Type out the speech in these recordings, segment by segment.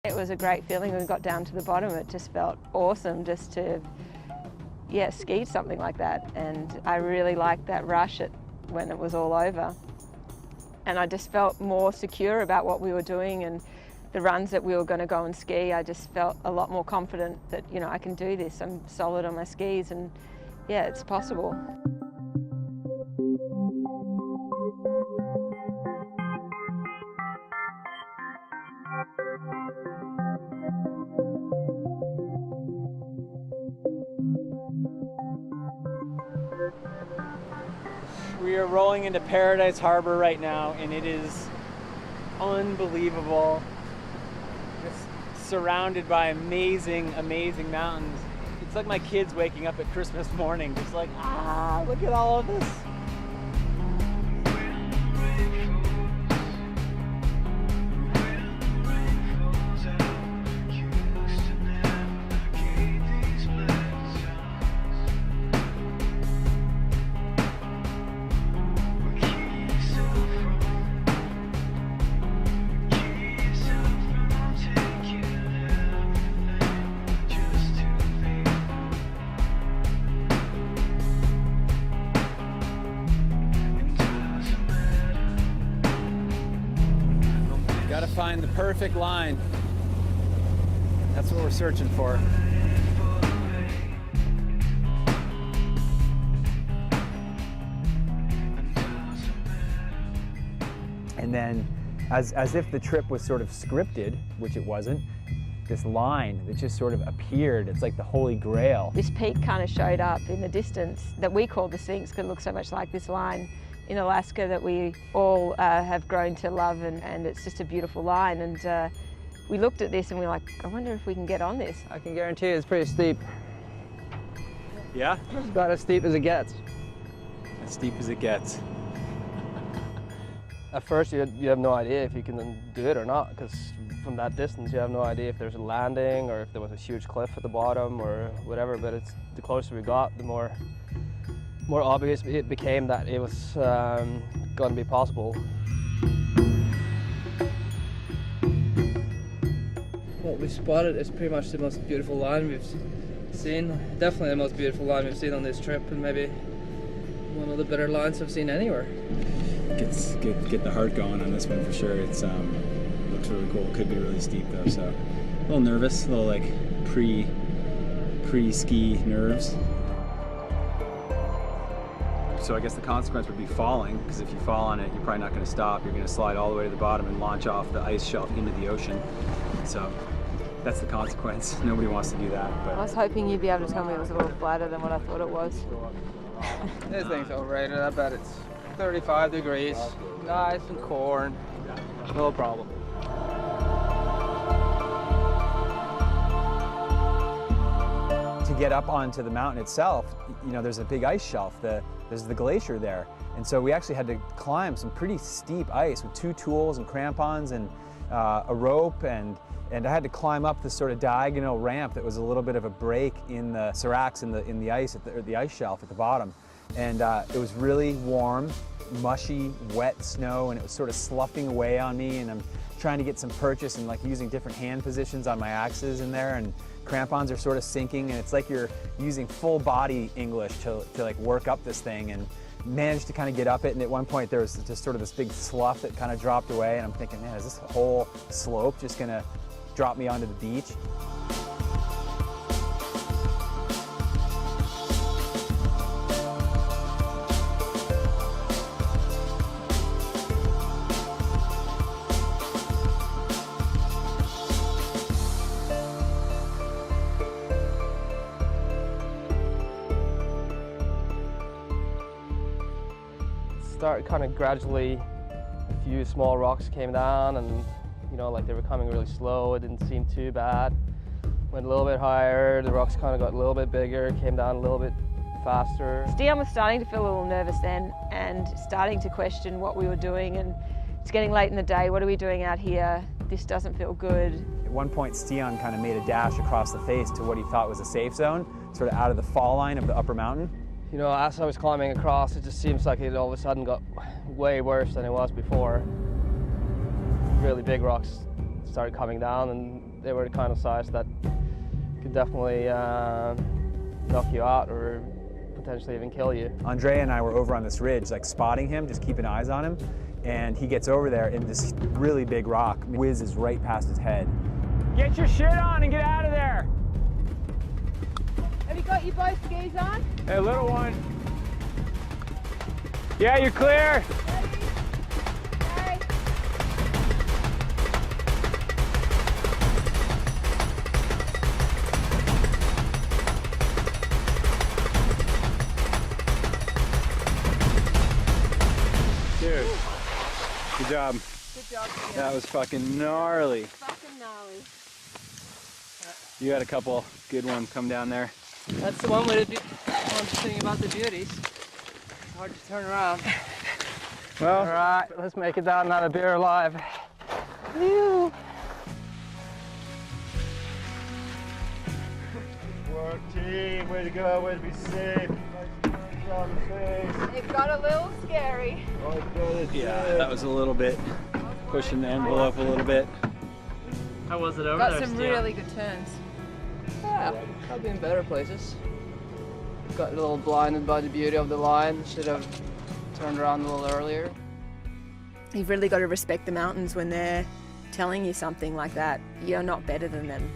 It was a great feeling when we got down to the bottom. It just felt awesome just to, yeah, ski something like that. And I really liked that rush when it was all over. And I just felt more secure about what we were doing and the runs that we were going to go and ski. I just felt a lot more confident that, you know, I can do this. I'm solid on my skis and, yeah, it's possible. We are rolling into Paradise Harbor right now, and it is unbelievable. It's surrounded by amazing, amazing mountains. It's like my kids waking up at Christmas morning, just like, look at all of this. Gotta find the perfect line. That's what we're searching for. And then, as if the trip was sort of scripted, which it wasn't, this line that just sort of appeared. It's like the Holy Grail. This peak kind of showed up in the distance that we call the Sphinx because it looks so much like this line in Alaska that we all have grown to love, and it's just a beautiful line. And we looked at this and we were like, I wonder if we can get on this. I can guarantee it's pretty steep. Yeah? It's about as steep as it gets. As steep as it gets. At first you have no idea if you can do it or not, because from that distance you have no idea if there's a landing or if there was a huge cliff at the bottom or whatever, but it's the closer we got, the more obvious it became that it was going to be possible. What we spotted is pretty much the most beautiful line we've seen. Definitely the most beautiful line we've seen on this trip, and maybe one of the better lines I've seen anywhere. Get the heart going on this one for sure. It's looks really cool. Could be really steep though, so a little nervous, a little like pre-ski nerves. So I guess the consequence would be falling, because if you fall on it, you're probably not going to stop. You're going to slide all the way to the bottom and launch off the ice shelf into the ocean. So that's the consequence. Nobody wants to do that. But I was hoping you'd be able to tell me it was a little flatter than what I thought it was. This thing's overrated. I bet it's 35 degrees. Nice and corn. No problem. To get up onto the mountain itself, you know, there's a big ice shelf. There's the glacier there. And so we actually had to climb some pretty steep ice with 2 tools and crampons and a rope, and I had to climb up this sort of diagonal ramp that was a little bit of a break in the seracs in the ice or the ice shelf at the bottom. And it was really warm, mushy, wet snow, and it was sort of sloughing away on me, and I'm trying to get some purchase and like using different hand positions on my axes in there, and crampons are sort of sinking, and it's like you're using full body English to like work up this thing, and managed to kind of get up it. And at one point there was just sort of this big slough that kind of dropped away, and I'm thinking, man, is this whole slope just gonna drop me onto the beach? Started kind of gradually, a few small rocks came down, and you know, like they were coming really slow. It didn't seem too bad. Went a little bit higher, the rocks kind of got a little bit bigger, came down a little bit faster. Stian was starting to feel a little nervous then and starting to question what we were doing, and it's getting late in the day. What are we doing out here? This doesn't feel good. At one point, Stian kind of made a dash across the face to what he thought was a safe zone, sort of out of the fall line of the upper mountain. You know, as I was climbing across, it just seems like it all of a sudden got way worse than it was before. Really big rocks started coming down, and they were the kind of size that could definitely knock you out or potentially even kill you. Andre and I were over on this ridge, like spotting him, just keeping eyes on him, and he gets over there and this really big rock whizzes right past his head. Get your shit on and get out of there! Have you got your both skis on? Hey, little one. Yeah, you're clear. Okay. Dude, good job. Good job. That was fucking gnarly. Fucking gnarly. You had a couple good ones come down there. That's the one thing about the beauties. It's hard to turn around. Well, All right, let's make it down, not a beer alive. Whew. Work team, way to go, way to be safe. Nice on the face. It got a little scary. Oh, good. yeah, that was a little bit pushing the envelope a little bit. How was it over Got there, some Steve? really good turns. Yeah, I've been in better places. Got a little blinded by the beauty of the line. Should have turned around a little earlier. You've really got to respect the mountains when they're telling you something like that. You're not better than them.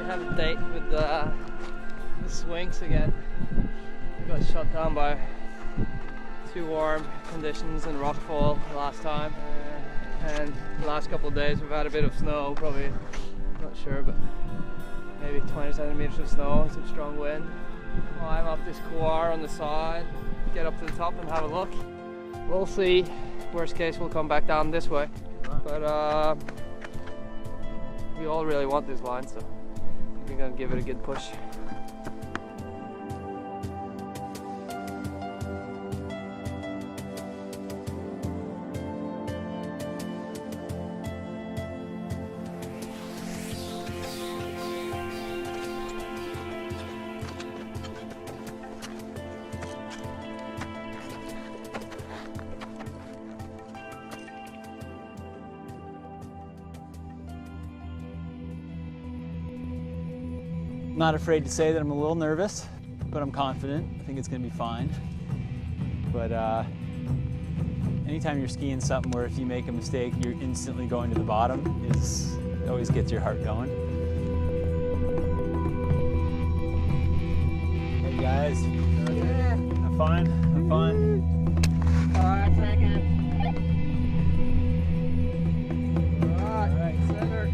Have a date with the swings again. We got shut down by too warm conditions and rockfall last time, and the last couple of days we've had a bit of snow, probably, not sure, but maybe 20 centimeters of snow, some strong wind. Climb up this couloir on the side, get up to the top and have a look. We'll see. Worst case, we'll come back down this way, but we all really want this line, so we're gonna give it a good push. Not afraid to say that I'm a little nervous, but I'm confident. I think it's gonna be fine. But anytime you're skiing something where if you make a mistake, you're instantly going to the bottom, it always gets your heart going. Hey guys, have fun, have fun. All right, second. All right, center.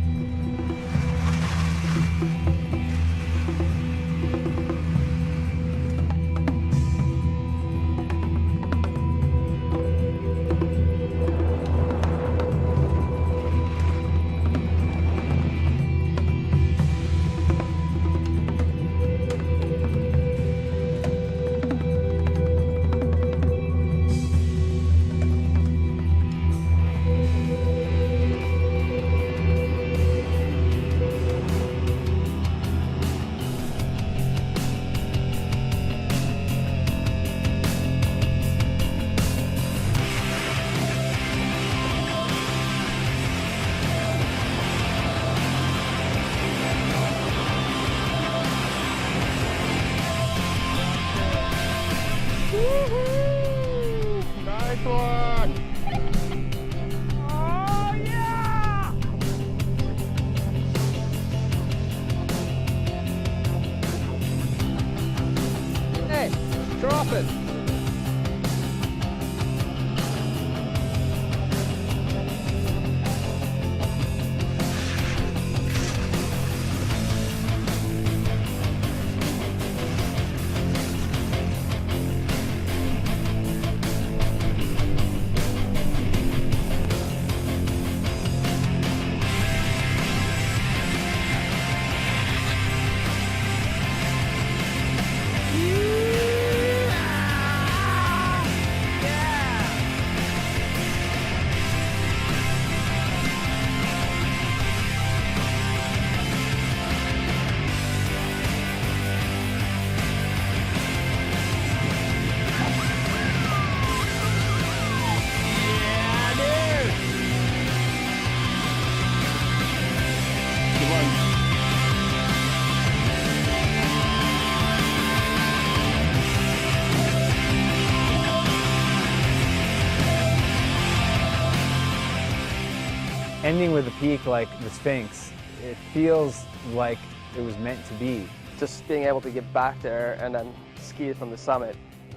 ending with a peak like the Sphinx, it feels like it was meant to be. Just being able to get back there and then ski from the summit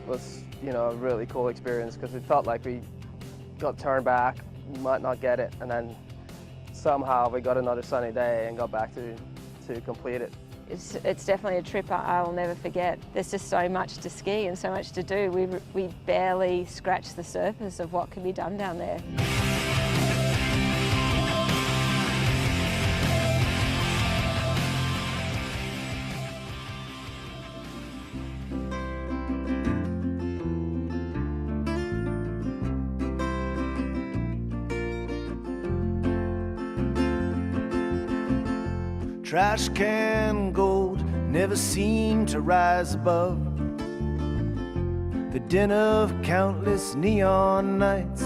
was, you know, a really cool experience, because it felt like we got turned back, might not get it, and then somehow we got another sunny day and got back to complete it. It's definitely a trip I will never forget. There's just so much to ski and so much to do. We barely scratched the surface of what can be done down there. Trash can gold never seemed to rise above the din of countless neon nights.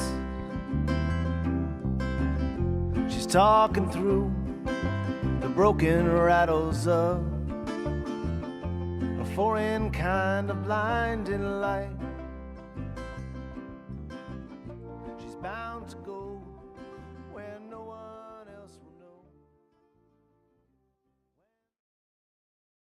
She's talking through the broken rattles of a foreign kind of blinding light. She's bound to go